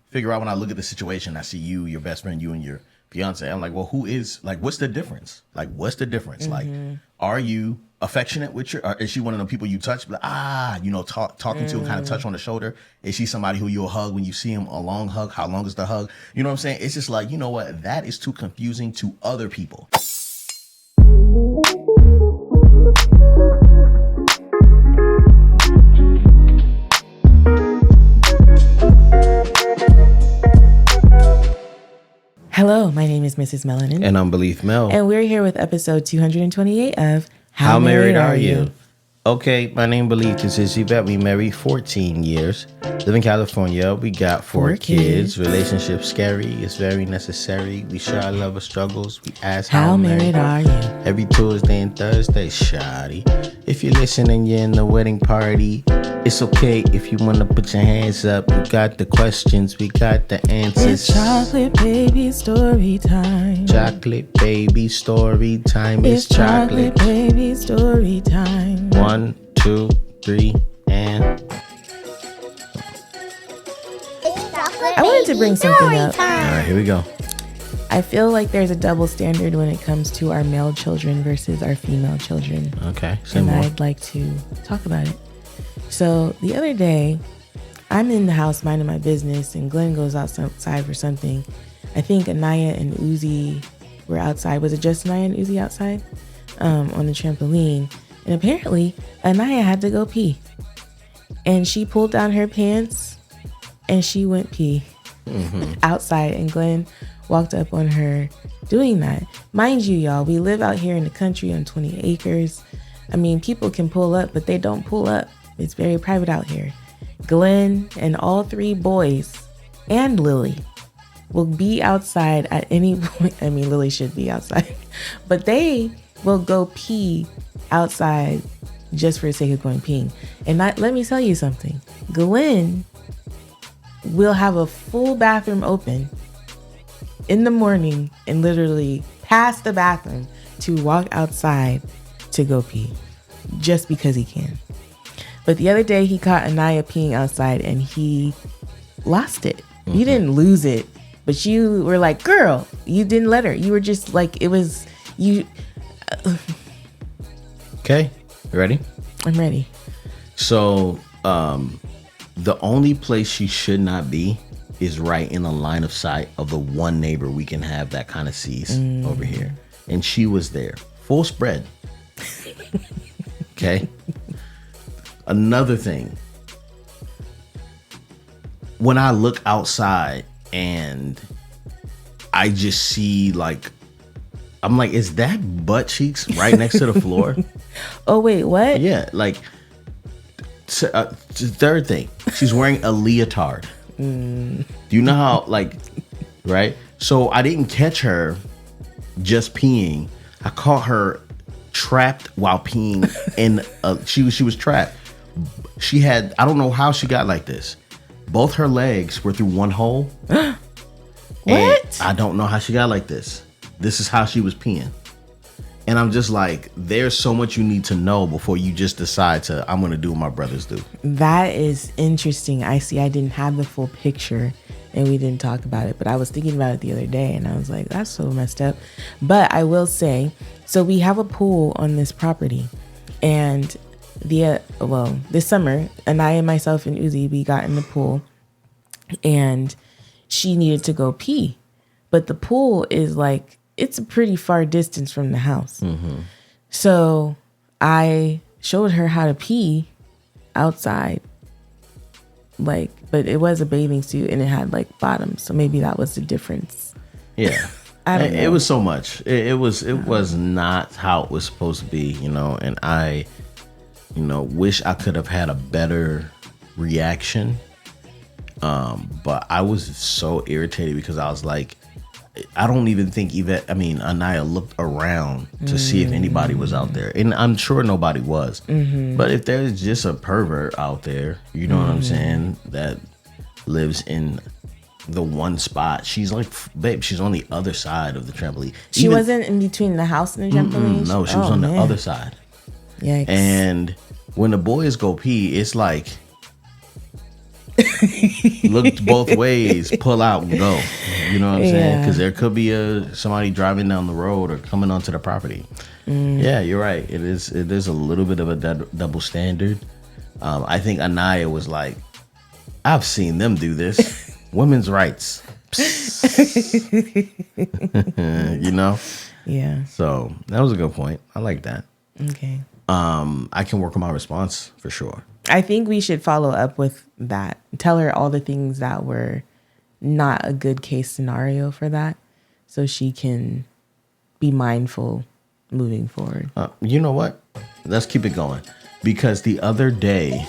figure out when I look at the situation, I see you, your best friend, you and your fiance. I'm like, well, who is, like, what's the difference? Like, what's the difference? Like, are you affectionate with your, or is she one of the people you touch, like, talking to, kind of touch on the shoulder? Is she somebody who you'll hug when you see him, a long hug? How long is the hug? You know what I'm saying? It's just like, you know what? That is too confusing to other people. Hello, my name is Mrs. Melanin. And I'm Belief Mel. And we're here with episode 228 of How Married Are You? Okay, my name Belief. This is Yvette. We married 14 years. Live in California. We got four kids. Relationship scary. It's very necessary. We share our love of struggles. We ask how married are you? Every Tuesday and Thursday, shoddy. If you're listening, you're in the wedding party. It's okay if you want to put your hands up. We got the questions. We got the answers. It's chocolate baby story time. Chocolate baby story time. It's chocolate baby story time. 1, 2, 3, and... I wanted to bring something up. All right, here we go. I feel like there's a double standard when it comes to our male children versus our female children. Okay, and I'd like to talk about it. So the other day, I'm in the house minding my business, and Glen goes outside for something. I think Anaya and Uzi were outside. Was it just Anaya and Uzi outside on the trampoline? And apparently, Anaya had to go pee. And she pulled down her pants, and she went pee outside. And Glen walked up on her doing that. Mind you, y'all, we live out here in the country on 20 acres. I mean, people can pull up, but they don't pull up. It's very private out here. Glen and all three boys and Lily will be outside at any point. I mean, Lily should be outside, but they will go pee outside just for the sake of going peeing. And let me tell you something. Glen will have a full bathroom open in the morning and literally pass the bathroom to walk outside to go pee just because he can. But the other day he caught Anaya peeing outside and he lost it. You didn't lose it, but you were like, girl, you didn't let her. You were just like, it was you. Okay, you ready? I'm ready. So the only place she should not be is right in the line of sight of the one neighbor we can have that kind of sees over here. And she was there, full spread. Okay. Another thing, when I look outside and I just see, like, I'm like, is that butt cheeks right next to the floor? Oh, wait, what? Yeah, like, third thing, she's wearing a leotard. Do you know how, like, right? So I didn't catch her just peeing. I caught her trapped while peeing, and she was trapped. She had, I don't know how she got like this. Both her legs were through one hole. What? I don't know how she got like this. This is how she was peeing. And I'm just like, there's so much you need to know before you just decide to, I'm going to do what my brothers do. That is interesting. I see. I didn't have the full picture and we didn't talk about it, but I was thinking about it the other day and I was like, that's so messed up. But I will say, so we have a pool on this property, and this summer, Anaya, myself, and Uzi, we got in the pool, and she needed to go pee, but the pool is like, it's a pretty far distance from the house. So I showed her how to pee outside, like, but it was a bathing suit and it had like bottoms, so maybe that was the difference. Yeah. I don't know. It was so much. It was not how it was supposed to be, you know, and I wish I could have had a better reaction. But I was so irritated because I was like, I don't even think Anaya looked around to see if anybody was out there. And I'm sure nobody was. But if there's just a pervert out there, you know what I'm saying, that lives in the one spot, she's like, babe, she's on the other side of the trampoline. She wasn't in between the house and the trampoline? No, she was on the other side. Yikes. And when the boys go pee, it's like look both ways, pull out and go. You know what I'm saying? Because there could be somebody driving down the road or coming onto the property. Yeah, you're right. It is a little bit of a double standard. I think Anaya was like, I've seen them do this. Women's rights. You know? Yeah. So that was a good point. I like that. Okay. I can work on my response for sure. I think we should follow up with that. Tell her all the things that were not a good case scenario for that, so she can be mindful moving forward. You know what? Let's keep it going. Because the other day,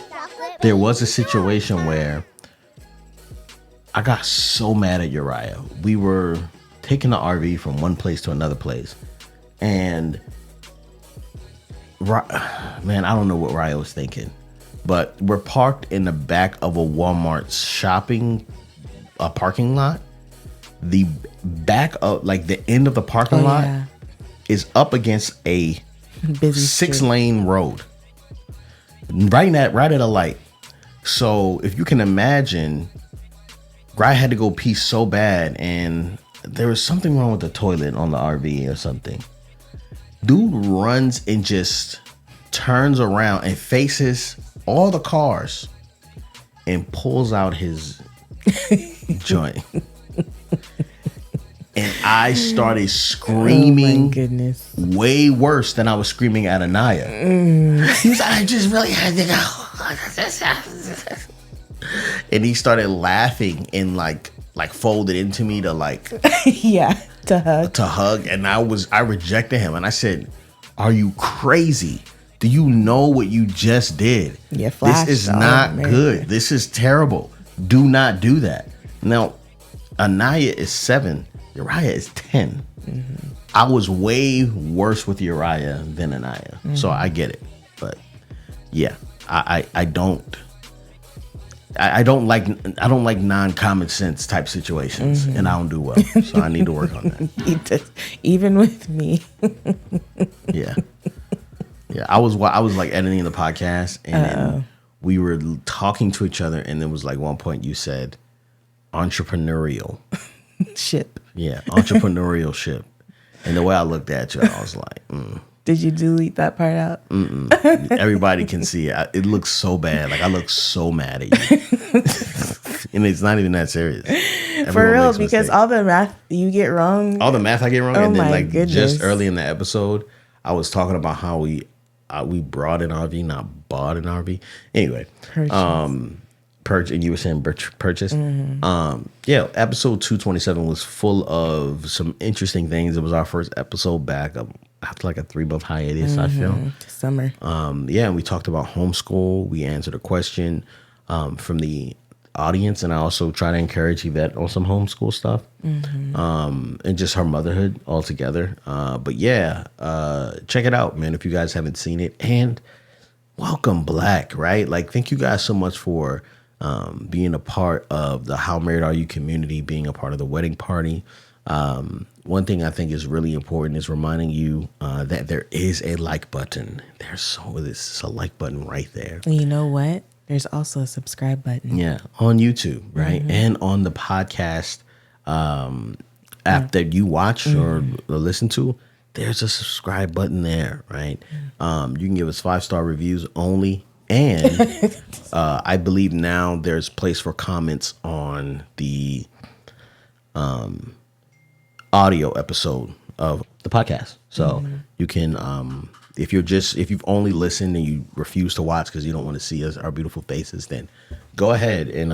there was a situation where I got so mad at Uriah. We were taking the RV from one place to another place. And, man, I don't know what Uriah was thinking. But we're parked in the back of a Walmart parking lot. The back of, like, the end of the parking lot is up against a busy 6-lane road. Right at a light. So if you can imagine, I had to go pee so bad, and there was something wrong with the toilet on the RV or something. Dude runs and just turns around and faces all the cars and pulls out his joint. And I started screaming. Oh my goodness. Way worse than I was screaming at Anaya. He was like, I just really had to go. And he started laughing and like folded into me to to hug. And I rejected him. And I said, are you crazy? Do you know what you just did? Yeah, this is not good. This is terrible. Do not do that. Now, Anaya is 7. Uriah is 10. Mm-hmm. I was way worse with Uriah than Anaya. Mm-hmm. So I get it. But yeah, I don't like non-common sense type situations, and I don't do well. So I need to work on that. Even with me. Yeah. I was like editing the podcast, and then we were talking to each other, and there was like one point you said entrepreneurial ship. Yeah, entrepreneurial ship. And the way I looked at you, I was like, Did you delete that part out? Everybody can see it. It looks so bad. Like, I look so mad at you. And it's not even that serious. Everyone for real, because mistakes. All the math you get wrong. All the math I get wrong. And then, like, goodness. Just early in the episode, I was talking about how we brought an RV, not bought an RV. Anyway. Purchase. And you were saying purchase. Yeah, episode 227 was full of some interesting things. It was our first episode back after like a 3-month hiatus, I feel. Summer. Yeah, and we talked about homeschool. We answered a question from the audience, and I also try to encourage Yvette on some homeschool stuff, and just her motherhood altogether. But yeah, check it out, man, if you guys haven't seen it. And welcome, Black, right? Like, thank you guys so much for being a part of the How Married Are You community, being a part of the wedding party. One thing I think is really important is reminding you that there is a like button. There's a like button right there. And you know what? There's also a subscribe button. Yeah, on YouTube, right? And on the podcast app that you watch or listen to, there's a subscribe button there, right? You can give us 5-star reviews only. And I believe now there's place for comments on the audio episode of the podcast. So you can, if you've only listened and you refuse to watch because you don't want to see our beautiful faces, then go ahead and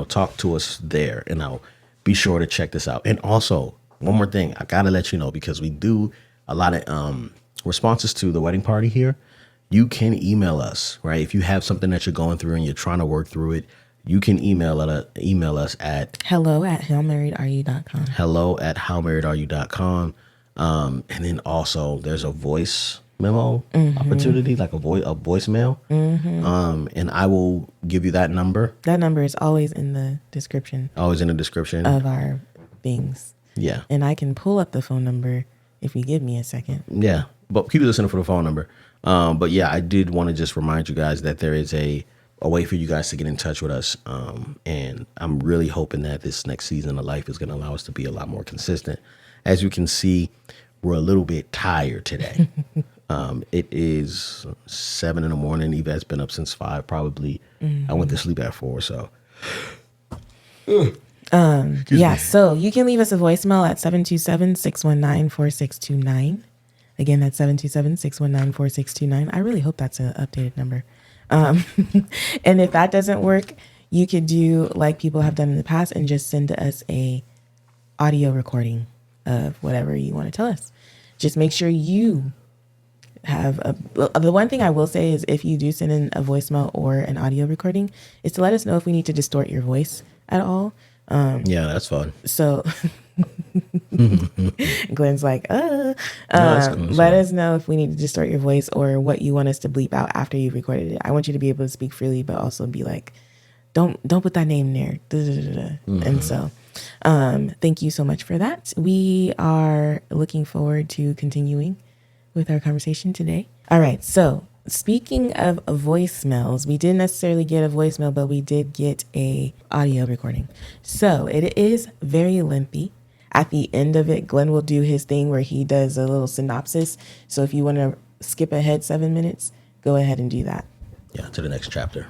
talk to us there, and I'll be sure to check this out. And also, one more thing, I gotta let you know, because we do a lot of responses to the wedding party here. You can email us, right? If you have something that you're going through and you're trying to work through it, you can email us at hello@howmarriedareYou.com. hello@howmarriedareYou.com. And then also there's a voice memo opportunity, like a voicemail. And I will give you that number. That number is always in the description. Always in the description of our things. Yeah. And I can pull up the phone number if you give me a second. Yeah. But keep listening for the phone number. But yeah, I did want to just remind you guys that there is a a way for you guys to get in touch with us. And I'm really hoping that this next season of life is going to allow us to be a lot more consistent. As you can see, we're a little bit tired today. It is 7 a.m. Yvette's been up since 5, probably. I went to sleep at 4, so. So you can leave us a voicemail at 727-619-4629. Again, that's 727-619-4629. I really hope that's an updated number. And if that doesn't work, you could do like people have done in the past and just send us a audio recording of whatever you want to tell us. Just make sure you have the one thing I will say is if you do send in a voicemail or an audio recording is to let us know if we need to distort your voice at all. Yeah, that's fun. So Glen's like, let us know if we need to distort your voice or what you want us to bleep out after you've recorded it. I want you to be able to speak freely, but also be like, don't put that name there. And so, thank you so much for that. We are looking forward to continuing with our conversation today. All right. So speaking of voicemails, we didn't necessarily get a voicemail, but we did get a audio recording. So it is very lengthy. At the end of it, Glen will do his thing where he does a little synopsis. So if you want to skip ahead 7 minutes, go ahead and do that. Yeah, to the next chapter.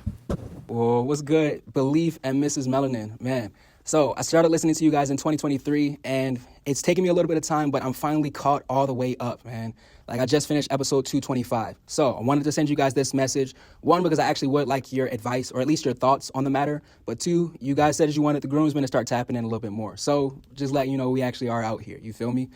Well, what's good? BELEAF and Mrs. Melanin, man. So I started listening to you guys in 2023, and it's taken me a little bit of time, but I'm finally caught all the way up, man. Like, I just finished episode 225. So I wanted to send you guys this message. 1, because I actually would like your advice or at least your thoughts on the matter. But 2, you guys said you wanted the groomsmen to start tapping in a little bit more. So just letting you know we actually are out here. You feel me?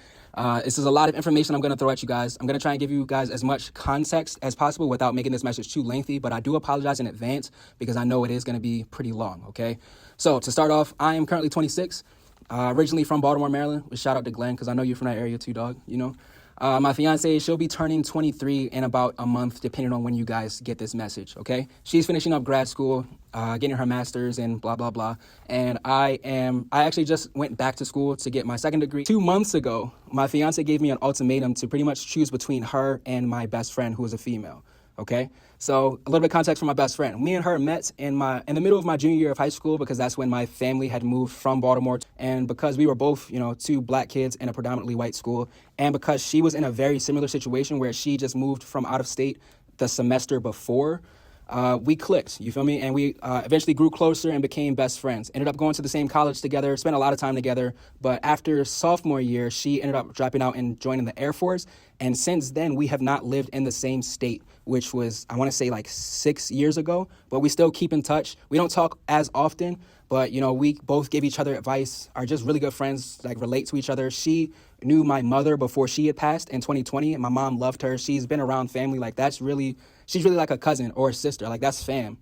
This is a lot of information I'm going to throw at you guys. I'm going to try and give you guys as much context as possible without making this message too lengthy. But I do apologize in advance because I know it is going to be pretty long, okay? So to start off, I am currently 26, originally from Baltimore, Maryland. Shout out to Glen because I know you're from that area too, dog, you know? My fiance, she'll be turning 23 in about a month, depending on when you guys get this message, okay? She's finishing up grad school, getting her master's and blah, blah, blah. And I actually just went back to school to get my second degree. 2 months ago, my fiance gave me an ultimatum to pretty much choose between her and my best friend, who is a female, okay? So a little bit of context for my best friend. Me and her met in the middle of my junior year of high school because that's when my family had moved from Baltimore. And because we were both, 2 black kids in a predominantly white school, and because she was in a very similar situation where she just moved from out of state the semester before, we clicked, you feel me? And we eventually grew closer and became best friends. Ended up going to the same college together, spent a lot of time together. But after sophomore year, she ended up dropping out and joining the Air Force. And since then, we have not lived in the same state, which was, I want to say, like 6 years ago. But we still keep in touch. We don't talk as often, but, we both give each other advice, are just really good friends, like relate to each other. She knew my mother before she had passed in 2020, and my mom loved her. She's been around family. Like, she's really like a cousin or a sister. Like, that's fam,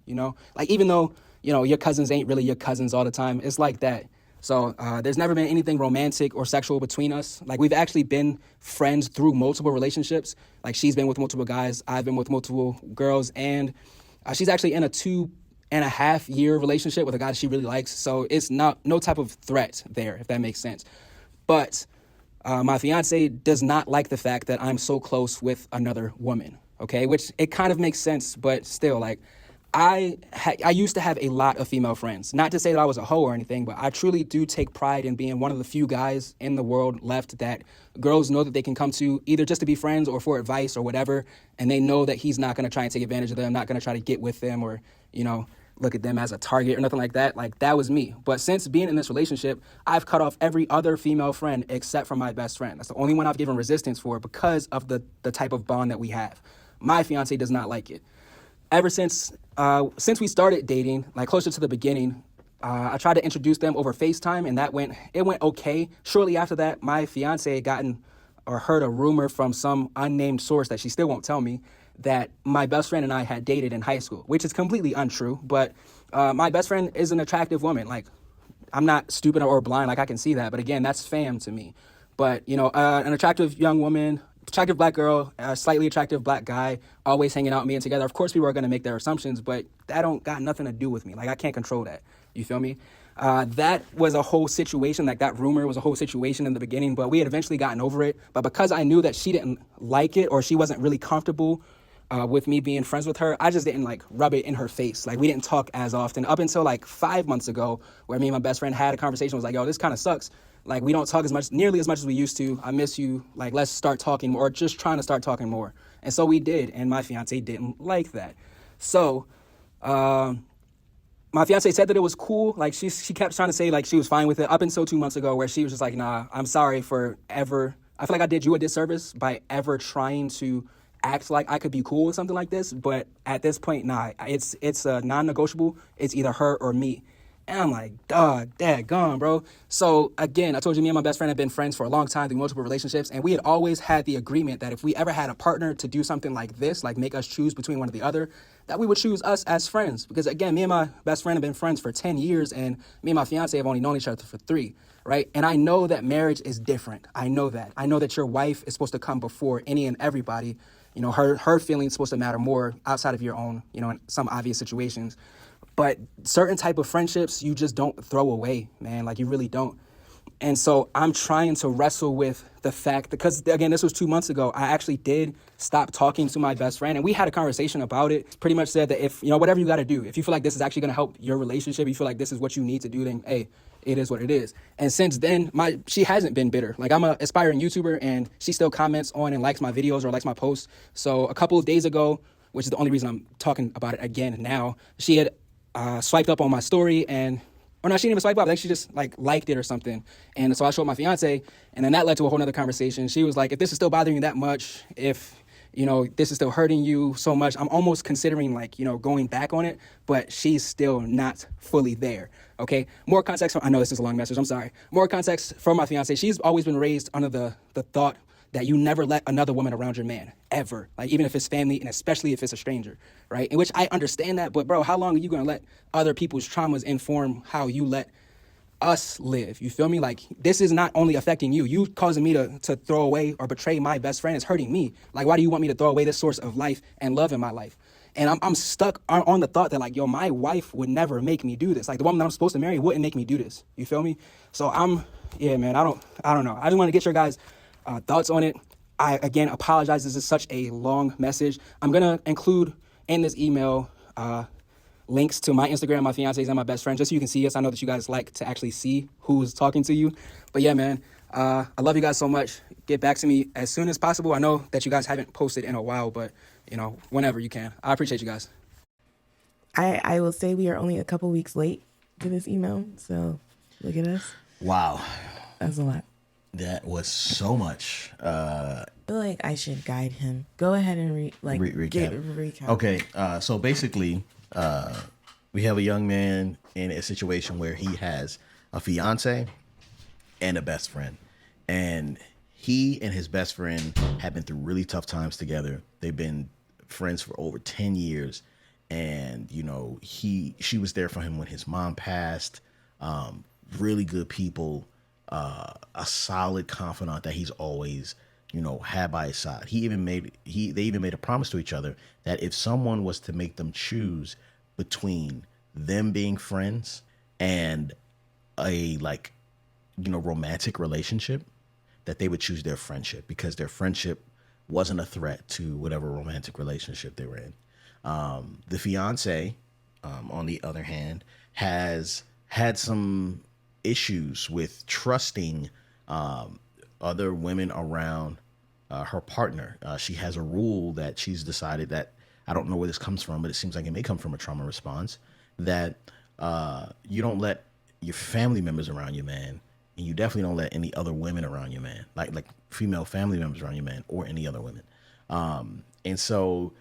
Like, even though, your cousins ain't really your cousins all the time, it's like that. So there's never been anything romantic or sexual between us. Like, we've actually been friends through multiple relationships. Like, she's been with multiple guys, I've been with multiple girls, and she's actually in a 2.5-year relationship with a guy that she really likes. So it's no type of threat there, if that makes sense. But my fiance does not like the fact that I'm so close with another woman, okay? Which it kind of makes sense, but still, like, I used to have a lot of female friends. Not to say that I was a hoe or anything, but I truly do take pride in being one of the few guys in the world left that girls know that they can come to either just to be friends or for advice or whatever, and they know that he's not going to try and take advantage of them, not going to try to get with them or, look at them as a target or nothing like that. Like, that was me. But since being in this relationship, I've cut off every other female friend except for my best friend. That's the only one I've given resistance for because of the type of bond that we have. My fiance does not like it. Ever since we started dating, like closer to the beginning, I tried to introduce them over FaceTime, and it went okay. Shortly after that, my fiance had gotten or heard a rumor from some unnamed source that she still won't tell me that my best friend and I had dated in high school, which is completely untrue. But my best friend is an attractive woman. Like, I'm not stupid or blind. Like, I can see that. But again, that's fam to me. But, an attractive young woman, attractive black girl, a slightly attractive black guy, always hanging out with me and together. Of course, people are going to make their assumptions, but that don't got nothing to do with me. Like, I can't control that. You feel me? That was a whole situation. Like, that rumor was a whole situation in the beginning, but we had eventually gotten over it. But because I knew that she didn't like it or she wasn't really comfortable with me being friends with her, I just didn't like rub it in her face. Like we didn't talk as often up until like 5 months ago, where me and my best friend had a conversation. Was like, yo, this kind of sucks. Like we don't talk nearly as much as we used to. I miss you. Like let's start talking more, or just trying to start talking more. And so we did. And my fiance didn't like that. So my fiance said that it was cool. Like she kept trying to say like she was fine with it up until 2 months ago, where she was just like, nah, I'm sorry for ever. I feel like I did you a disservice by ever trying to act like I could be cool with something like this. But at this point, nah, it's a non-negotiable. It's either her or me. And I'm like, dog, daggone, bro. So again, I told you me and my best friend have been friends for a long time through multiple relationships. And we had always had the agreement that if we ever had a partner to do something like this, like make us choose between one or the other, that we would choose us as friends. Because again, me and my best friend have been friends for 10 years and me and my fiance have only known each other for 3, right? And I know that marriage is different. I know that. I know that your wife is supposed to come before any and everybody. You know, her feelings supposed to matter more outside of your own, you know, in some obvious situations. But certain type of friendships, you just don't throw away, man. Like, you really don't. And so I'm trying to wrestle with the fact, because, again, this was 2 months ago, I actually did stop talking to my best friend. And we had a conversation about it. Pretty much said that if, you know, whatever you got to do, if you feel like this is actually going to help your relationship, you feel like this is what you need to do, then, hey, it is what it is. And since then, she hasn't been bitter. Like, I'm an aspiring YouTuber, and she still comments on and likes my videos or likes my posts. So a couple of days ago, which is the only reason I'm talking about it again now, she had swiped up on my story or no, she didn't even swipe up. I think she just like liked it or something. And so I showed my fiance, and then that led to a whole nother conversation. She was like, if this is still bothering you that much, if, you know, this is still hurting you so much, I'm almost considering like, you know, going back on it, but she's still not fully there. Okay. More context. I know this is a long message. I'm sorry. More context from my fiance. She's always been raised under the thought that you never let another woman around your man, ever. Like, even if it's family, and especially if it's a stranger, right? In which I understand that, but bro, how long are you gonna let other people's traumas inform how you let us live? You feel me? Like, this is not only affecting you. You causing me to throw away or betray my best friend is hurting me. Like, why do you want me to throw away this source of life and love in my life? And I'm stuck on the thought that, like, yo, my wife would never make me do this. Like, the woman that I'm supposed to marry wouldn't make me do this. You feel me? So yeah, man, I don't know. I just want to get your guys' thoughts on it. I, again, apologize. This is such a long message. I'm going to include in this email links to my Instagram, my fiance's, and my best friend, just so you can see us. I know that you guys like to actually see who's talking to you. But yeah, man, I love you guys so much. Get back to me as soon as possible. I know that you guys haven't posted in a while, but, you know, whenever you can. I appreciate you guys. I will say we are only a couple weeks late to this email, so look at us. Wow. That's a lot. That was so much. I feel like I should guide him. Go ahead and recap. Okay, so basically, we have a young man in a situation where he has a fiance and a best friend. And he and his best friend have been through really tough times together. They've been friends for over 10 years. And, you know, she was there for him when his mom passed. Really good people. A solid confidant that he's always, you know, had by his side. They even made a promise to each other that if someone was to make them choose between them being friends and a, like, you know, romantic relationship, that they would choose their friendship, because their friendship wasn't a threat to whatever romantic relationship they were in. The fiance, on the other hand, has had some issues with trusting other women around her partner. She has a rule that she's decided that, I don't know where this comes from, but it seems like it may come from a trauma response, that you don't let your family members around your man, and you definitely don't let any other women around your man, like female family members around your man or any other women. And so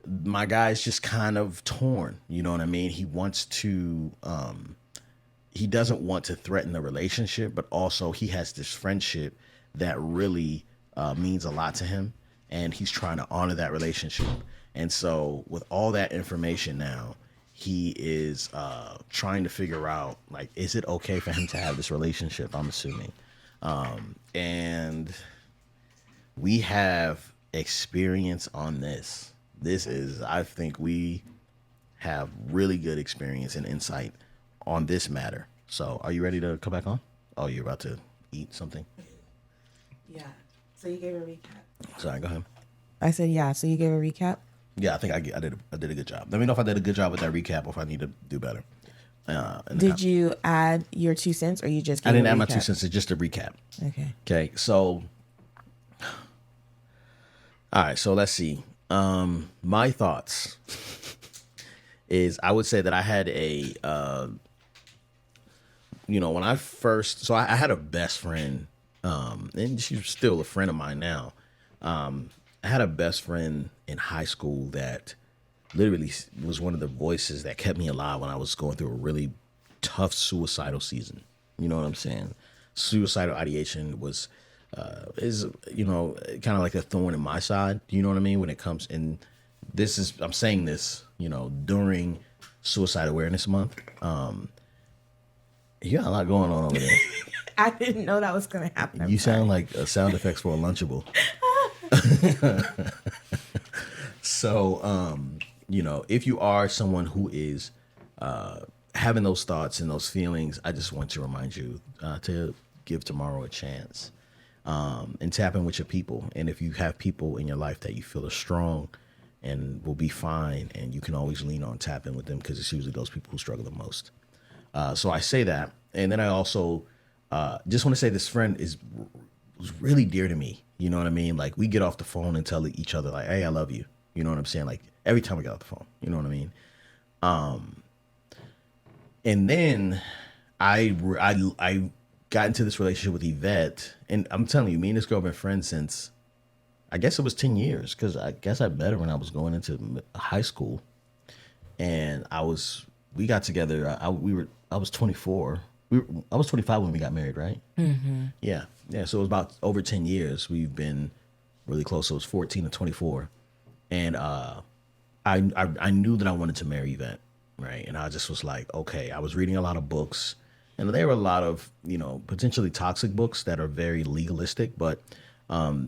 my guy's just kind of torn, you know what I mean? He wants to, he doesn't want to threaten the relationship, but also he has this friendship that really means a lot to him, and he's trying to honor that relationship. And so with all that information now, he is trying to figure out, like, is it okay for him to have this relationship, I'm assuming. And we have experience on this. I think we have really good experience and insight on this matter. So are you ready to come back on? Oh, you're about to eat something? Yeah. So you gave a recap. Sorry, go ahead. I said, yeah. So you gave a recap? Yeah, I think I did a good job. Let me know if I did a good job with that recap or if I need to do better. Did you add your 2 cents or you just gave I didn't a add my recap? 2 cents. It's just a recap. Okay. Okay, so all right, so let's see. My thoughts is I would say that I had when I first, so I had a best friend, and she's still a friend of mine now. I had a best friend in high school that literally was one of the voices that kept me alive when I was going through a really tough suicidal season. You know what I'm saying? Suicidal ideation is kind of like a thorn in my side. You know what I mean? When it comes, and I'm saying this, during Suicide Awareness Month. You got a lot going on over there. I didn't know that was going to happen. You sound like sound effects for a Lunchable. So, if you are someone who is having those thoughts and those feelings, I just want to remind you to give tomorrow a chance and tap in with your people. And if you have people in your life that you feel are strong and will be fine, and you can always lean on, tap in with them, because it's usually those people who struggle the most. So I say that. And then I also just want to say this friend was really dear to me. You know what I mean? Like, we get off the phone and tell each other, like, hey, I love you. You know what I'm saying? Like, every time we get off the phone. You know what I mean? And then I got into this relationship with Yvette. And I'm telling you, me and this girl have been friends since, I guess it was 10 years. Because I guess I met her when I was going into high school. And we got together. I was 24. I was 25 when we got married, right? Mm-hmm. Yeah. So it was about over 10 years. We've been really close. So it was 14 to 24, and I knew that I wanted to marry Yvette, right? And I just was like, okay. I was reading a lot of books, and there were a lot of potentially toxic books that are very legalistic. But I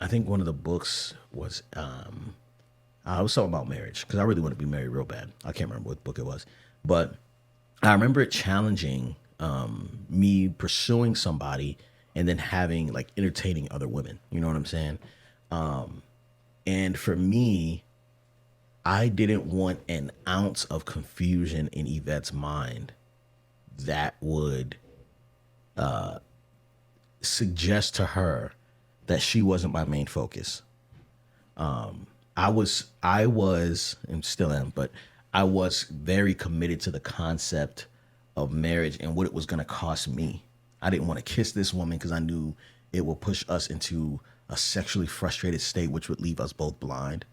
think one of the books was I was talking about marriage, because I really want to be married real bad. I can't remember what book it was, but I remember it challenging me pursuing somebody and then entertaining other women. You know what I'm saying? And for me, I didn't want an ounce of confusion in Yvette's mind that would suggest to her that she wasn't my main focus. I was, and still am, but I was very committed to the concept of marriage and what it was going to cost me. I didn't want to kiss this woman because I knew it would push us into a sexually frustrated state, which would leave us both blind.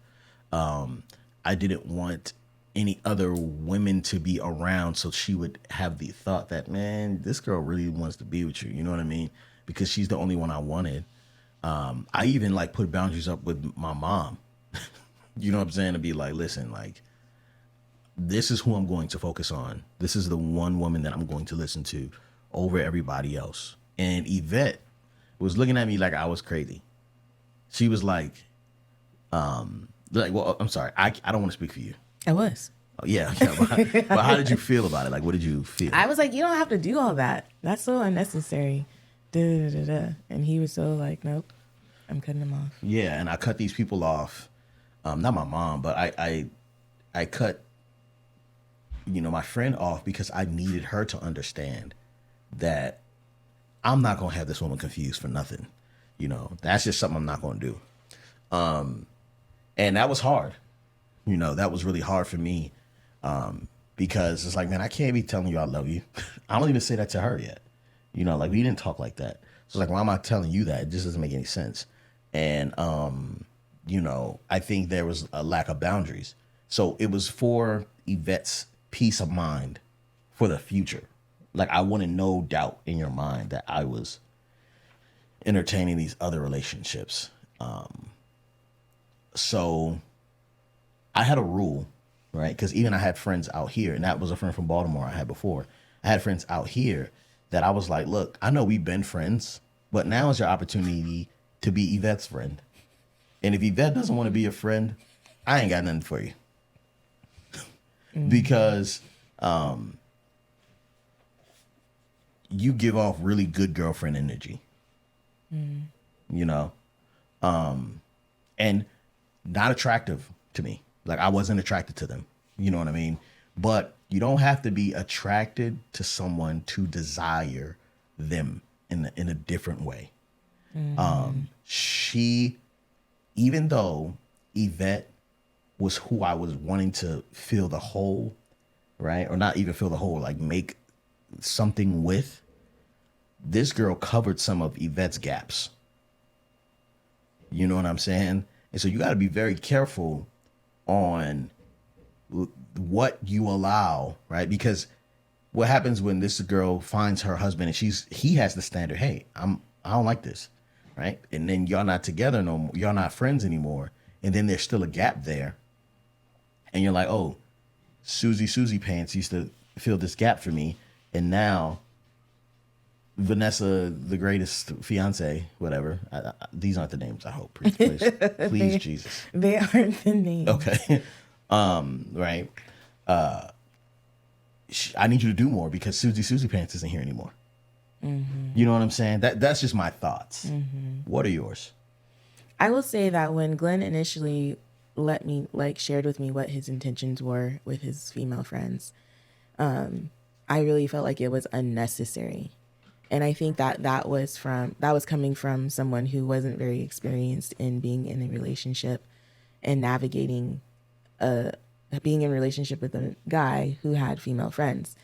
I didn't want any other women to be around, so she would have the thought that, man, this girl really wants to be with you. You know what I mean? Because she's the only one I wanted. I even put boundaries up with my mom. You know what I'm saying? To be like, listen, this is who I'm going to focus on. This is the one woman that I'm going to listen to over everybody else. And Yvette was looking at me like I was crazy. She was well, I'm sorry. I don't want to speak for you. I was. Oh, yeah. But how did you feel about it? What did you feel? I was like, you don't have to do all that. That's so unnecessary. And he was so like, nope, I'm cutting him off. Yeah, and I cut these people off. Not my mom, but I cut my friend off because I needed her to understand that I'm not going to have this woman confused for nothing. That's just something I'm not going to do. And that was hard. That was really hard for me. Because it's like, man, I can't be telling you I love you. I don't even say that to her yet. We didn't talk like that. So why am I telling you that? It just doesn't make any sense. And, I think there was a lack of boundaries. So it was for Yvette's peace of mind for the future. I wanted no doubt in your mind that I was entertaining these other relationships. So I had a rule, right? Because even I had friends out here, and that was a friend from Baltimore I had before. I had friends out here that I was like, look, I know we've been friends, but now is your opportunity to be Yvette's friend. And if Yvette doesn't want to be your friend, I ain't got nothing for you. Because you give off really good girlfriend energy. And not attractive to me. Like, I wasn't attracted to them. You know what I mean? But you don't have to be attracted to someone to desire them in a different way. She, even though Yvette was who I was wanting to fill the hole, right? Or not even fill the hole, like make something with, this girl covered some of Yvette's gaps. You know what I'm saying? And so you got to be very careful on what you allow, right? Because what happens when this girl finds her husband and he has the standard, hey, I don't like this, right? And then y'all not together no more, y'all not friends anymore, and then there's still a gap there, and you're like, oh, Susie Pants used to fill this gap for me, and now Vanessa, the greatest fiance, whatever. These aren't the names. I hope. Please, Jesus. They aren't the names. Okay. Right. I need you to do more because Susie Pants isn't here anymore. Mm-hmm. You know what I'm saying? That's just my thoughts. Mm-hmm. What are yours? I will say that when Glen initially shared with me what his intentions were with his female friends, I really felt like it was unnecessary. And I think that was coming from someone who wasn't very experienced in being in a relationship and navigating being in a relationship with a guy who had female friends.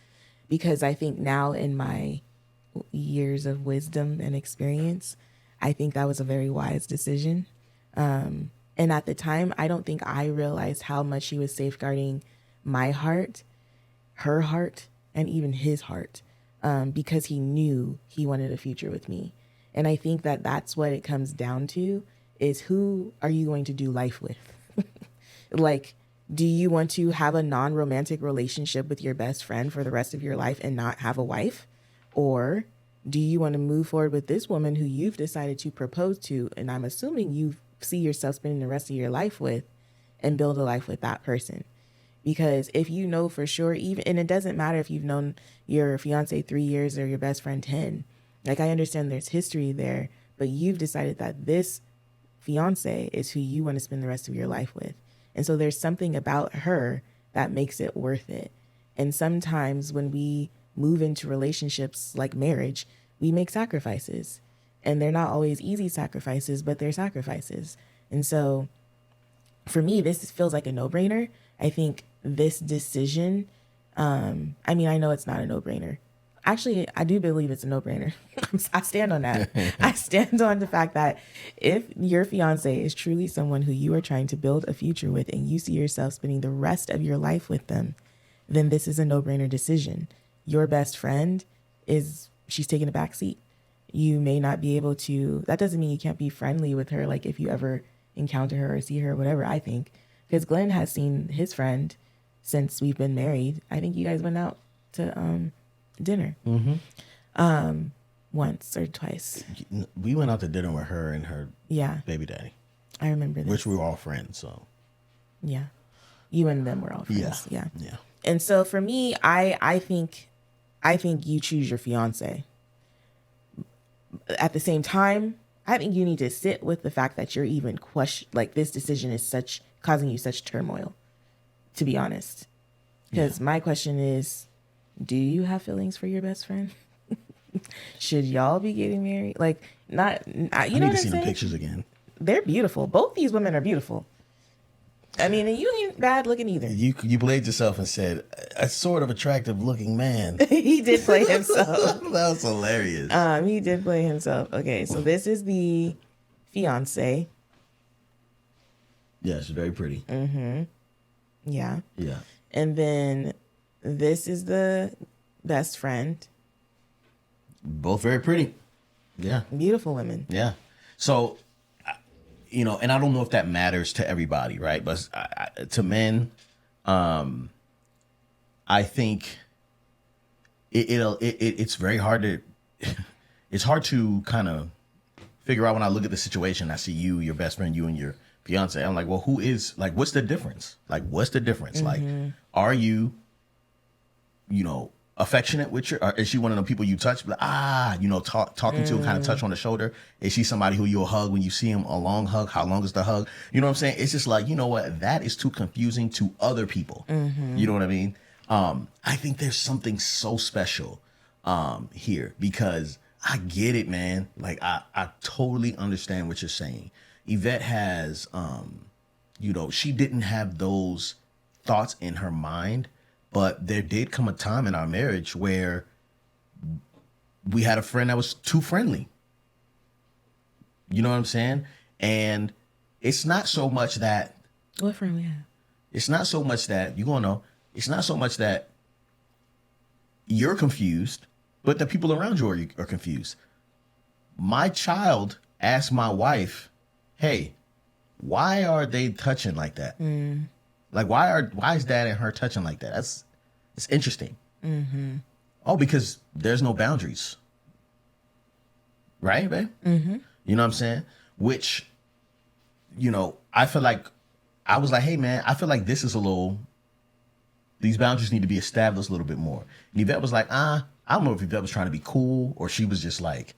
Because I think now in my years of wisdom and experience, I think that was a very wise decision. And at the time, I don't think I realized how much he was safeguarding my heart, her heart, and even his heart. Because he knew he wanted a future with me. And I think that that's what it comes down to, is who are you going to do life with? Like, do you want to have a non-romantic relationship with your best friend for the rest of your life and not have a wife? Or do you want to move forward with this woman who you've decided to propose to, and I'm assuming you see yourself spending the rest of your life with, and build a life with that person? Because if you know for sure, and it doesn't matter if you've known your fiance 3 years or your best friend 10, like, I understand there's history there, but you've decided that this fiance is who you want to spend the rest of your life with. And so there's something about her that makes it worth it. And sometimes when we move into relationships like marriage, we make sacrifices, and they're not always easy sacrifices, but they're sacrifices. And so for me, this feels like a no-brainer. I think this decision, I know it's not a no-brainer. Actually, I do believe it's a no-brainer. I stand on that. I stand on the fact that if your fiance is truly someone who you are trying to build a future with, and you see yourself spending the rest of your life with them, then this is a no-brainer decision. Your best friend she's taking a back seat. You may not be able to, that doesn't mean you can't be friendly with her, like if you ever encounter her or see her or whatever, I think. Because Glen has seen his friend since we've been married. I think you guys went out to dinner. Mm-hmm. Once or twice. We went out to dinner with her and her baby daddy. I remember this. Which we were all friends, so. Yeah. You and them were all friends. Yeah. And so for me, I think you choose your fiance. At the same time, I think you need to sit with the fact that you're even this decision is causing you such turmoil, to be honest. Because my question is, do you have feelings for your best friend? Should y'all be getting married? Like, not, you know what I'm saying? I need to see the pictures again. They're beautiful. Both these women are beautiful. I mean, and you ain't bad looking either. You played yourself and said, a sort of attractive looking man. He did play himself. That was hilarious. He did play himself. Okay, so this is the fiance. Yeah, she's very pretty. Mm-hmm. Yeah. Yeah. And then this is the best friend. Both very pretty. Yeah. Beautiful women. Yeah. So, and I don't know if that matters to everybody, right? But to men, I think it's very hard to, it's hard to kind of figure out when I look at the situation. I see you, your best friend, you and your fiance. I'm like, well, what's the difference? Like, what's the difference? Mm-hmm. Like, are you, affectionate with you? Or is she one of the people you touch, like, talking to, kind of touch on the shoulder? Is she somebody who you'll hug when you see him, a long hug? How long is the hug? You know what I'm saying? It's just like, you know what? That is too confusing to other people. You know what I mean? I think there's something so special here, because I get it, man. Like, I totally understand what you're saying. Yvette has, she didn't have those thoughts in her mind, but there did come a time in our marriage where we had a friend that was too friendly. You know what I'm saying? And it's not so much that... What friend we have? It's not so much that, you're going to know, it's not so much that you're confused, but the people around you are confused. My child asked my wife, hey, why are they touching like that? Like, why is dad and her touching like that? It's interesting. Oh, because there's no boundaries. Right, babe? You know what I'm saying? Which, I feel like, I was like, hey, man, I feel like this is these boundaries need to be established a little bit more. And Yvette was like, I don't know if Yvette was trying to be cool or she was just like,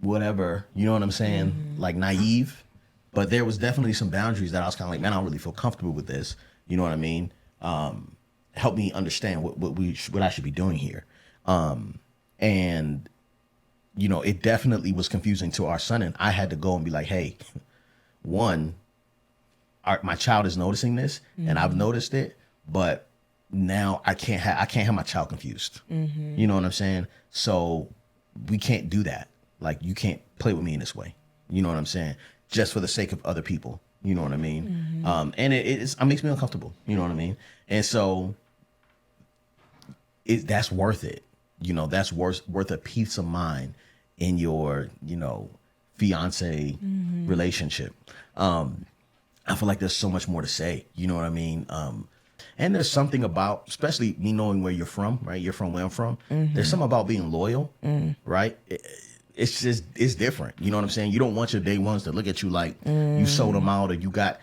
whatever, you know what I'm saying? Like, naive. But there was definitely some boundaries that I was kind of like, man, I don't really feel comfortable with this. You know what I mean? Help me understand what I should be doing here. And, it definitely was confusing to our son. And I had to go and be like, hey, one, my child is noticing this and I've noticed it, but now I can't have my child confused. You know what I'm saying? So we can't do that. Like, you can't play with me in this way. You know what I'm saying? Just for the sake of other people. You know what I mean? And it makes me uncomfortable. You know what I mean? And so that's worth it. That's worth a peace of mind in your, fiance relationship. I feel like there's so much more to say. You know what I mean? And there's something about, especially me knowing where you're from, right? You're from where I'm from. There's something about being loyal, right? It's different. You know what I'm saying? You don't want your day ones to look at you like you sold them out or you got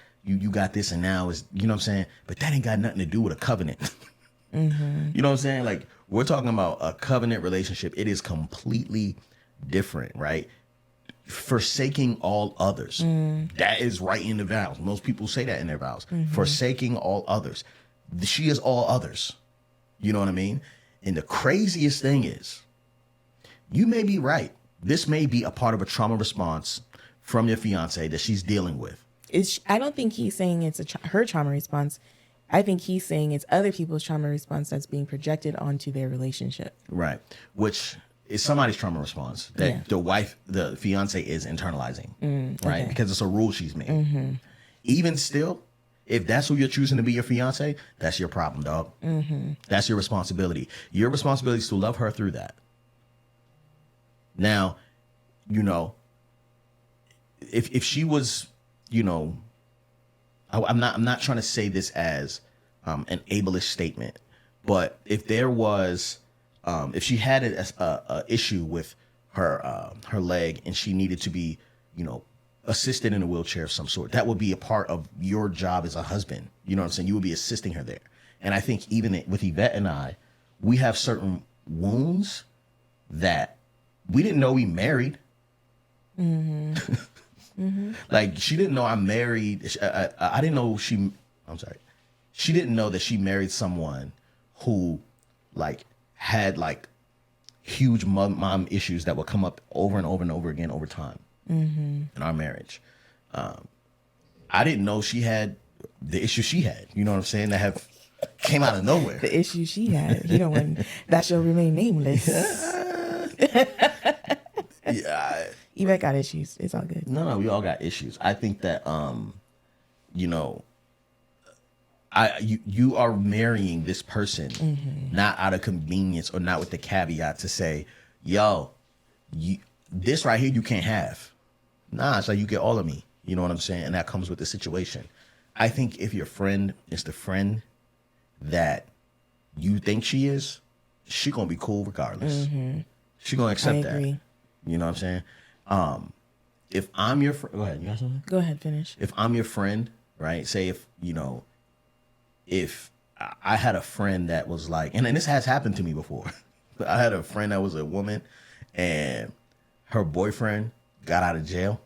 this and now is, you know what I'm saying? But that ain't got nothing to do with a covenant. You know what I'm saying? Like, we're talking about a covenant relationship. It is completely different, right? Forsaking all others. That is right in the vows. Most people say that in their vows. Forsaking all others. She is all others. You know what I mean? And the craziest thing is, you may be right. This may be a part of a trauma response from your fiance that she's dealing with. I don't think he's saying it's her trauma response. I think he's saying it's other people's trauma response that's being projected onto their relationship. Right. Which is somebody's trauma response that the fiance is internalizing, right? Okay. Because it's a rule she's made. Even still, if that's who you're choosing to be your fiance, that's your problem, dog. That's your responsibility. Your responsibility is to love her through that. Now, if she was, I'm not trying to say this as an ableist statement, but if there was, if she had a issue with her leg and she needed to be, assisted in a wheelchair of some sort, that would be a part of your job as a husband. You know what I'm saying? You would be assisting her there. And I think even with Yvette and I, we have certain wounds that we didn't know we married. Like, she didn't know I'm married. I didn't know she didn't know that she married someone who had huge mom issues that would come up over and over and over again over time in our marriage. I didn't know she had the issues she had, you know what I'm saying, that have came out of nowhere. The issues she had, that shall remain nameless. Yeah. Yvette got issues. It's all good. No, we all got issues. I think that, you are marrying this person not out of convenience or not with the caveat to say, yo, this right here you can't have. Nah, it's like, you get all of me. You know what I'm saying? And that comes with the situation. I think if your friend is the friend that you think she is, she gonna be cool regardless. She gonna accept that. You know what I'm saying? If I'm your friend, go ahead. You got something? Go ahead, finish. If I'm your friend, right? Say if I had a friend that was like, and this has happened to me before. I had a friend that was a woman, and her boyfriend got out of jail,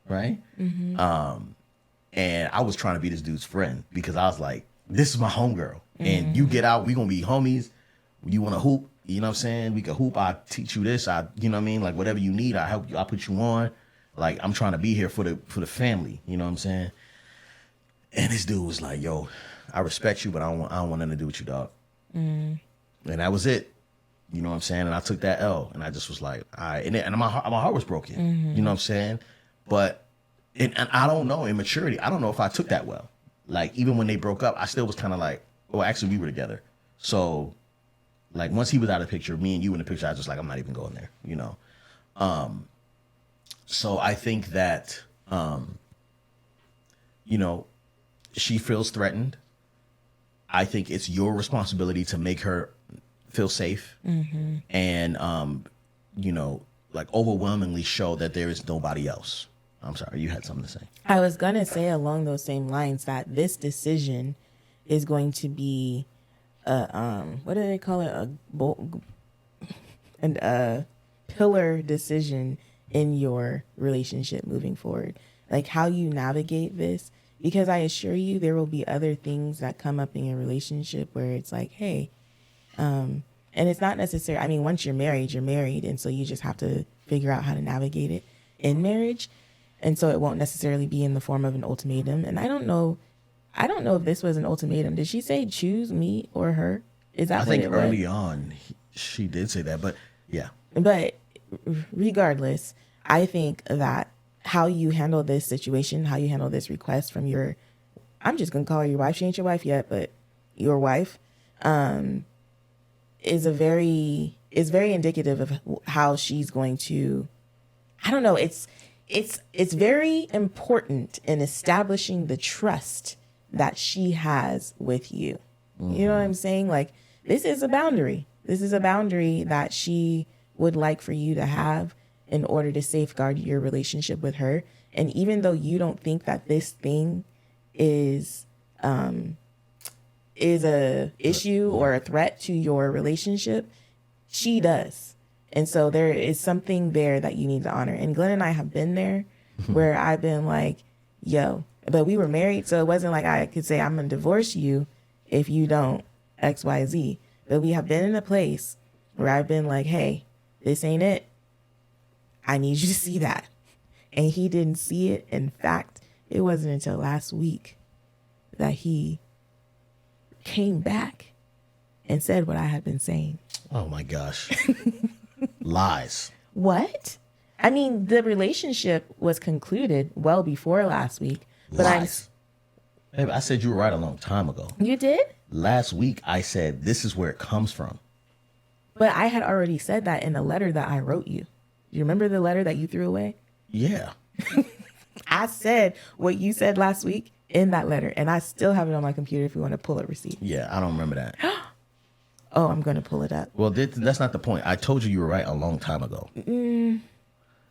right? And I was trying to be this dude's friend because I was like, this is my homegirl, and you get out, we gonna be homies. You want to hoop? You know what I'm saying? We can hoop. I teach you this. You know what I mean? Like whatever you need, I help you. I put you on. Like I'm trying to be here for the family. You know what I'm saying? And this dude was like, "Yo, I respect you, but I don't want nothing to do with you, dog." And that was it. You know what I'm saying? And I took that L, and I just was like, "All right." And my heart was broken. You know what I'm saying? But and I don't know, in maturity, I don't know if I took that well. Like even when they broke up, I still was kind of like, "Oh, actually, we were together." So. Like once he was out of the picture, me and you in the picture, I was just like, I'm not even going there, you know? So I think that, you know, she feels threatened. I think it's your responsibility to make her feel safe and, you know, like overwhelmingly show that there is nobody else. I'm sorry, you had something to say. I was going to say along those same lines that this decision is going to be what do they call it? A pillar decision in your relationship moving forward. Like how you navigate this, because I assure you there will be other things that come up in your relationship where it's like, hey, and it's not necessary. I mean, once you're married, and so you just have to figure out how to navigate it in marriage. And so it won't necessarily be in the form of an ultimatum. And I don't know if this was an ultimatum. Did she say choose me or her? Is that what it was? I think early on she did say that, but yeah. But regardless, I think that how you handle this situation, how you handle this request from your, I'm just going to call her your wife. She ain't your wife yet, but your wife, is very indicative of how she's going to, I don't know. It's very important in establishing the trust that she has with you. You know what I'm saying? Like, this is a boundary. This is a boundary that she would like for you to have in order to safeguard your relationship with her. And even though you don't think that this thing is a issue or a threat to your relationship, she does. And so there is something there that you need to honor. And Glenn and I have been there where I've been like, yo, but we were married, so it wasn't like I could say, I'm going to divorce you if you don't X, Y, Z. But we have been in a place where I've been like, hey, this ain't it. I need you to see that. And he didn't see it. In fact, it wasn't until last week that he came back and said what I had been saying. Oh, my gosh. Lies. What? I mean, the relationship was concluded well before last week. But Lies. Baby, I said you were right a long time ago. You did? Last week, I said this is where it comes from. But I had already said that in a letter that I wrote you. You remember the letter that you threw away? Yeah. I said what you said last week in that letter, and I still have it on my computer if you want to pull a receipt. Yeah, I don't remember that. Oh, I'm going to pull it up. Well, that's not the point. I told you were right a long time ago.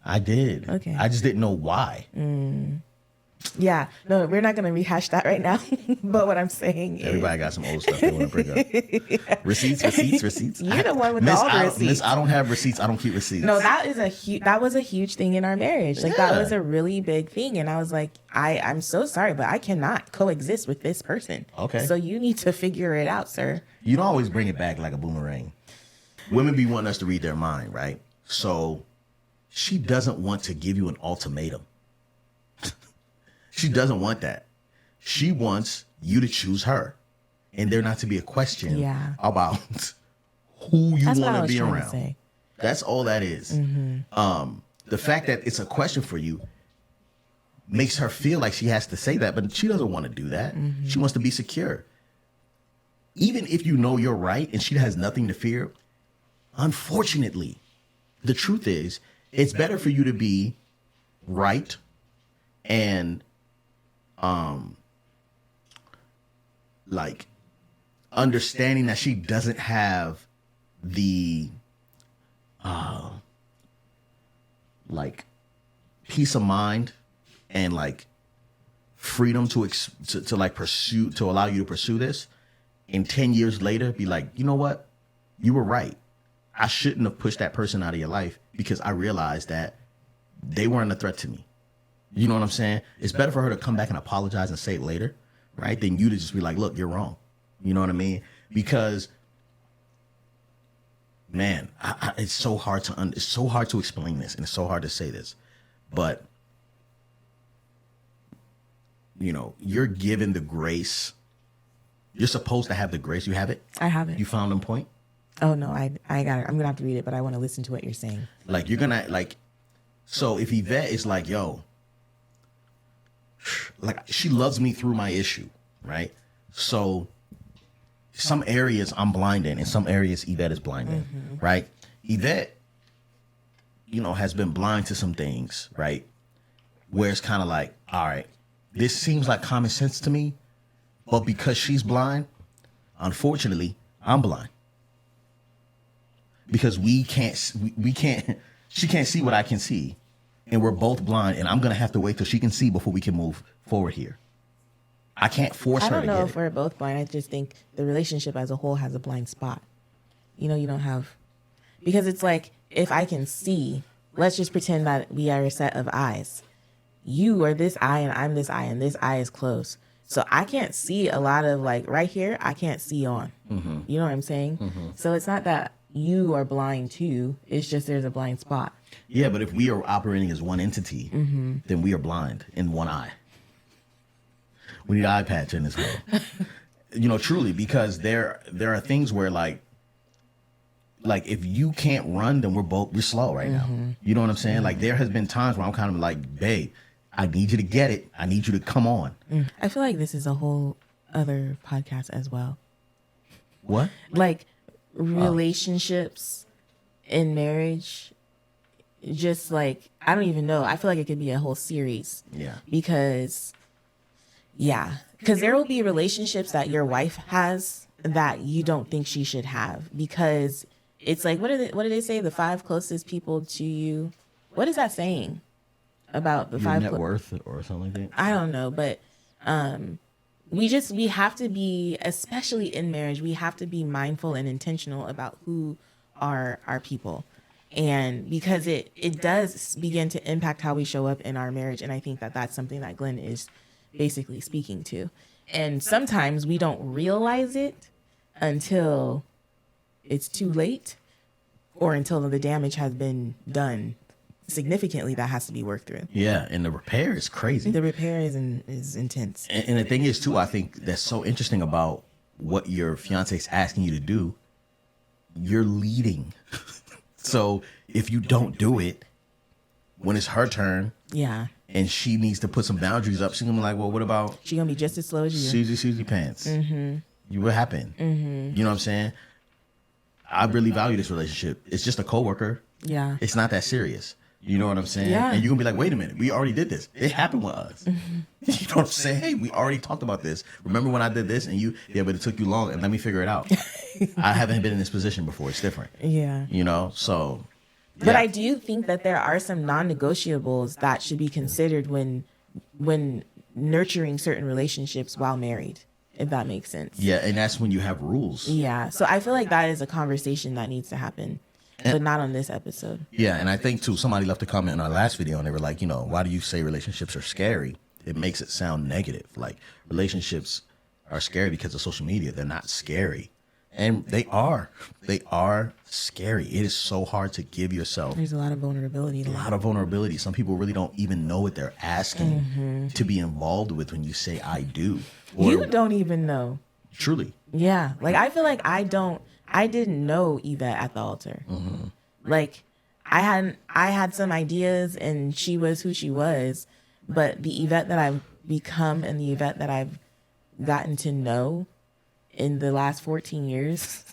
I did. Okay. I just didn't know why. Yeah. No, we're not going to rehash that right now. But what I'm saying is... Everybody got some old stuff they want to bring up. Receipts. You're the one with all the receipts. Miss, I don't have receipts. I don't keep receipts. No, that was a huge thing in our marriage. Like, that was a really big thing. And I was like, I'm so sorry, but I cannot coexist with this person. Okay. So you need to figure it out, sir. You don't always bring it back like a boomerang. Women be wanting us to read their mind, right? So she doesn't want to give you an ultimatum. She doesn't want that. She wants you to choose her. And there not to be a question about who you want to be around. That's all that is. The fact that it's a question for you makes her feel like she has to say that, but she doesn't want to do that. She wants to be secure. Even if you know you're right and she has nothing to fear, unfortunately, the truth is it's better for you to be right and like understanding that she doesn't have the like peace of mind and like freedom to like pursue, to allow you to pursue this, and 10 years later be like, you know what? You were right. I shouldn't have pushed that person out of your life because I realized that they weren't a threat to me. You know what I'm saying? It's better for her to come back and apologize and say it later, right? Than you to just be like, look, you're wrong. You know what I mean? Because, man, it's so hard to explain this, and it's so hard to say this, but you know, you're given the grace. You're supposed to have the grace. You have it? I have it. You found on point? Oh no, I got it. I'm gonna have to read it, but I want to listen to what you're saying. Like you're gonna like, so if Yvette is like, yo, like she loves me through my issue, right? So some areas I'm blind in, and some areas Yvette is blind in, right? Yvette, you know, has been blind to some things, right? Where it's kind of like, all right, this seems like common sense to me, but because she's blind, unfortunately, I'm blind. Because we can't, she can't see what I can see, and we're both blind, and I'm gonna have to wait till she can see before we can move forward here. I can't force her to get it. I don't know if we're both blind. I just think the relationship as a whole has a blind spot. You know, you don't have, because it's like, if I can see, let's just pretend that we are a set of eyes. You are this eye and I'm this eye, and this eye is closed. So I can't see a lot of, like, right here, I can't see on. You know what I'm saying? So it's not that you are blind too. It's just there's a blind spot. Yeah, but if we are operating as one entity, then we are blind in one eye. We need an eye patch in this world. You know, truly, because there are things where like if you can't run, then we're slow right now. You know what I'm saying? Like there has been times where I'm kind of like, babe, I need you to get it. I need you to come on. I feel like this is a whole other podcast as well. What? Like relationships in marriage, just like, I don't even know. I feel like it could be a whole series. Yeah. Because there will be relationships that your wife has that you don't think she should have, because it's like, what do they say? The 5 closest people to you. What is that saying about the Your 5 net worth or something like that? I don't know, but we have to be, especially in marriage, we have to be mindful and intentional about who are our people. And because it does begin to impact how we show up in our marriage. And I think that that's something that Glen is basically speaking to. And sometimes we don't realize it until it's too late, or until the damage has been done significantly that has to be worked through. Yeah, and the repair is crazy. The repair is intense. And the thing is, too, I think that's so interesting about what your fiance is asking you to do. You're leading. So if you don't do it when it's her turn, and she needs to put some boundaries up, she's gonna be like, well, what about? She's gonna be just as slow as you. Susie pants. What happened? You know what I'm saying? I really value this relationship. It's just a coworker. Yeah. It's not that serious. You know what I'm saying? Yeah. And you're gonna be like, wait a minute, we already did this. It happened with us. You know what I'm saying? Hey, we already talked about this. Remember when I did this? And but it took you long, and let me figure it out. I haven't been in this position before. It's different. Yeah. You know, so. Yeah. But I do think that there are some non-negotiables that should be considered when nurturing certain relationships while married, if that makes sense. Yeah, and that's when you have rules. Yeah. So I feel like that is a conversation that needs to happen. But not on this episode. Yeah, and I think, too, somebody left a comment in our last video, and they were like, you know, why do you say relationships are scary? It makes it sound negative. Like, relationships are scary because of social media. They're not scary. And they are. They are scary. It is so hard to give yourself. There's a lot of vulnerability. A lot of vulnerability. Some people really don't even know what they're asking to be involved with when you say, I do. Or, you don't even know. Truly. Yeah. Like, I feel like I didn't know Yvette at the altar. Like, I had some ideas, and she was who she was, but the Yvette that I've become and the Yvette that I've gotten to know in the last 14 years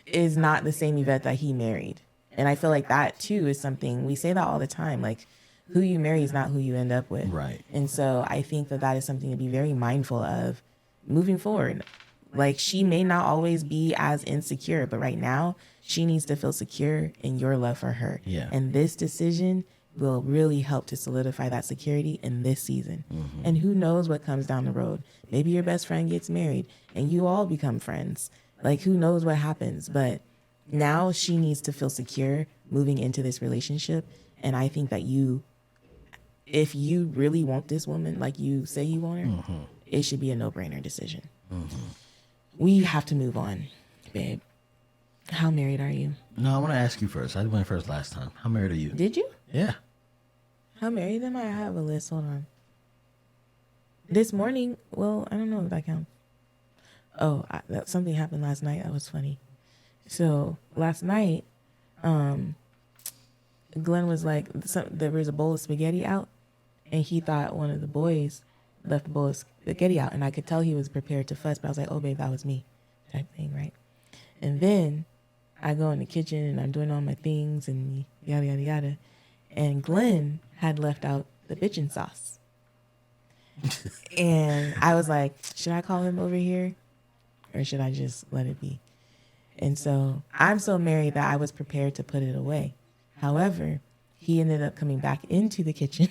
is not the same Yvette that he married. And I feel like that too is something, we say that all the time, like, who you marry is not who you end up with. Right. And so I think that is something to be very mindful of moving forward. Like, she may not always be as insecure, but right now she needs to feel secure in your love for her. Yeah. And this decision will really help to solidify that security in this season. And who knows what comes down the road. Maybe your best friend gets married and you all become friends. Like, who knows what happens. But now she needs to feel secure moving into this relationship. And I think that if you really want this woman like you say you want her, it should be a no-brainer decision. We have to move on, babe. How married are you? No, I want to ask you first. I went first last time. How married are you? Did you? Yeah. How married am I? I have a list. Hold on. This morning, well, I don't know if that counts. Oh, something happened last night. That was funny. So last night, Glen was like, there was a bowl of spaghetti out, and he thought one of the boys left the bowl of spaghetti out, and I could tell he was prepared to fuss, but I was like, oh, babe, that was me, type thing, right? And then I go in the kitchen, and I'm doing all my things, and yada, yada, yada, and Glen had left out the bitchin' sauce. And I was like, should I call him over here, or should I just let it be? And so I'm so married that I was prepared to put it away. However, he ended up coming back into the kitchen.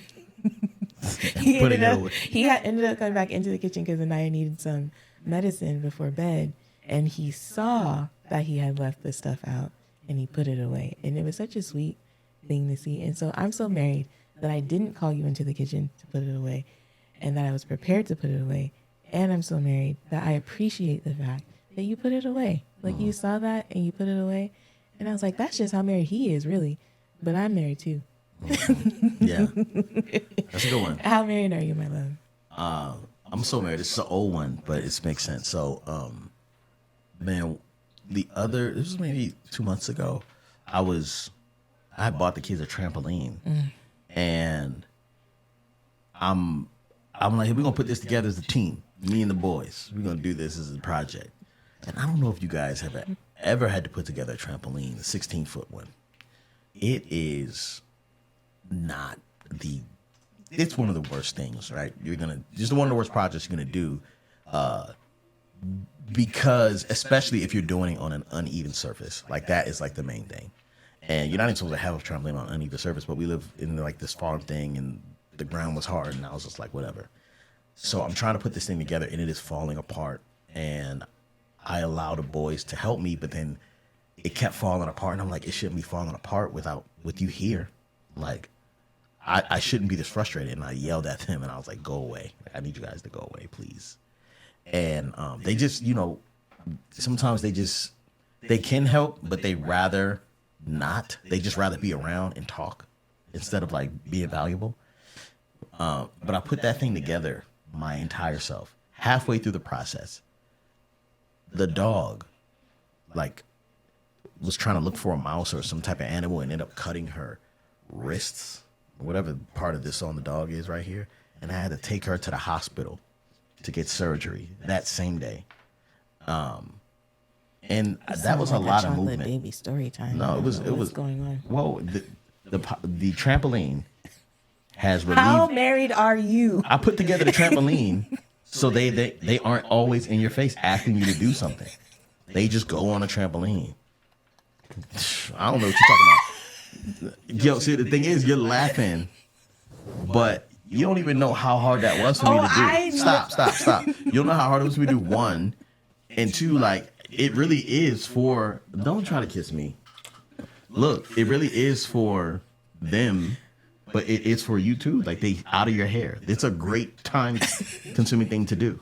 He ended up coming back into the kitchen because Anaya needed some medicine before bed. And he saw that he had left the stuff out and he put it away. And it was such a sweet thing to see. And so I'm so married that I didn't call you into the kitchen to put it away and that I was prepared to put it away. And I'm so married that I appreciate the fact that you put it away. Like, you saw that and you put it away. And I was like, that's just how married he is, really. But I'm married too. Yeah. That's a good one. How married are you, my love? I'm so married. This is an old one, but it makes sense. So, man, this was maybe 2 months ago. I bought the kids a trampoline, and I'm like, hey, we're gonna put this together as a team. Me and the boys, we're gonna do this as a project. And I don't know if you guys have ever had to put together a trampoline, a 16-foot one. It is not it's one of the worst things, right? Just one of the worst projects you're gonna do, because especially if you're doing it on an uneven surface, like that is like the main thing. And you're not even supposed to have a trampoline on an uneven surface, but we live in like this farm thing, and the ground was hard, and I was just like, whatever. So I'm trying to put this thing together, and it is falling apart. And I allow the boys to help me, but then it kept falling apart, and I'm like, it shouldn't be falling apart with you here. Like, I shouldn't be this frustrated. And I yelled at them, and I was like, go away. Like, I need you guys to go away, please. And they just, sometimes they can help, but they rather not. They just rather be around and talk instead of like being valuable. But I put that thing together my entire self. Halfway through the process, the dog, like, was trying to look for a mouse or some type of animal and ended up cutting her wrists, whatever part of this on the dog is right here. And I had to take her to the hospital to get surgery that same day. And that was a lot of movement. Baby story time. No, it was going on. Whoa, the trampoline has relieved. How married are you? I put together the trampoline so they aren't always in your face asking you to do something. They just go on a trampoline. I don't know what you're talking about. Yo, see, the thing is, you're laughing, but you don't even know how hard that was for me to do. Stop. You don't know how hard it was for me to do, one. And two, like, it really is for, don't try to kiss me. Look, it really is for them, but it's for you too. Like, they out of your hair. It's a great time consuming thing to do.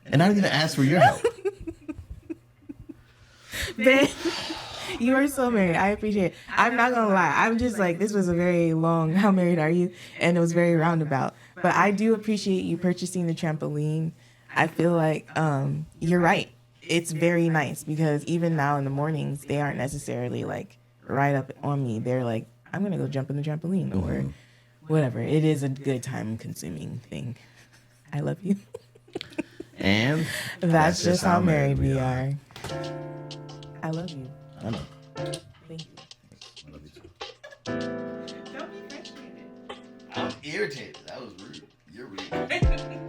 And I didn't even ask for your help. Babe, you are so married. I appreciate it. I'm not gonna lie. I'm just like, this was a very long how married are you? And it was very roundabout. But I do appreciate you purchasing the trampoline. I feel like you're right. It's very nice because even now in the mornings, they aren't necessarily like right up on me. They're like, I'm gonna go jump in the trampoline or whatever. It is a good time consuming thing. I love you. And that's just how married we are. I love you. I know. Thank you. I love you too. Don't be frustrated. I'm irritated. That was rude. You're rude.